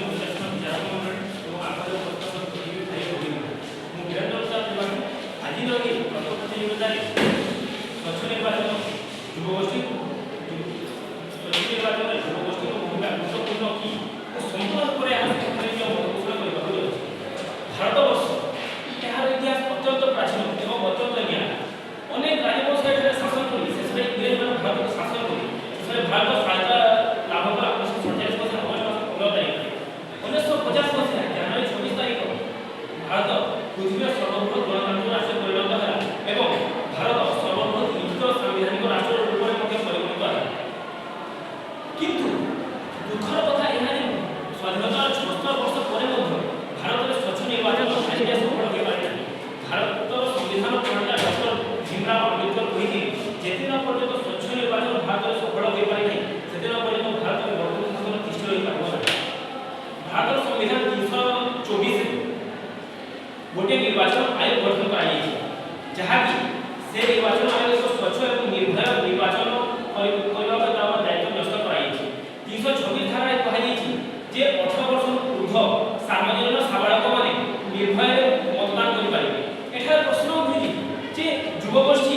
निर्वाचन विचारक मंडल और आगे प्रस्ताव प्रतिनिधि भाई होगी मु वीरेंद्र प्रसाद त्रिपाठी आज रही प्रथम प्रतियोगिता स्वच्छ निर्वाचन युवगोष्ठी स्वच्छ निर्वाचन युवगोष्ठी भूमिका गुरुत्वपूर्ण की संपूर्ण पर भारतवर्ष यार इतिहास अत्यंत प्राचीन एवं अत्यंत ज्ञान अनेक राजवंश शासन करी शेष इंग्रेज मान भारत को शासन करी भारत स्वायत्ता लाभ कला 1947 मसीहा 15 तारीख 1950 मसीहा जनवरी 26 तारीख भारत पृथ्वी सर्वबृहत गणतंत्र राष्ट्र परिणत है एवं भारत सर्वबृहत लिखित सांविधानिक राष्ट्र रूप में परिगणित है किंतु दुखर कथा यह स्वाधीनता 76 वर्ष पर भारत में स्वच्छ निर्वाचन आईडिया सफल हो पारे भारत संविधान प्रणेता डॉक्टर भीमराव अम्बेडकर कही जेदिन पर्यटन स्वच्छ निर्वाचन भारत में सफल हो पारे नहीं सेदिन पर्यटन भारत में वर्तमान शासन तिष्ठ रही पार भारत संविधान 324 गोटे निर्वाचन आयोग गठन कर जहाँकि से निर्वाचन आयोग को स्वच्छ और निर्भय निर्वाचन दायित्व न्यस्त कर 326 धारा कही जे 18 वर्ष ऊर्ध्व सामान्य साबालक माने निर्भय मतदान करि पारे एठा प्रश्न उठि जे युवगोष्ठी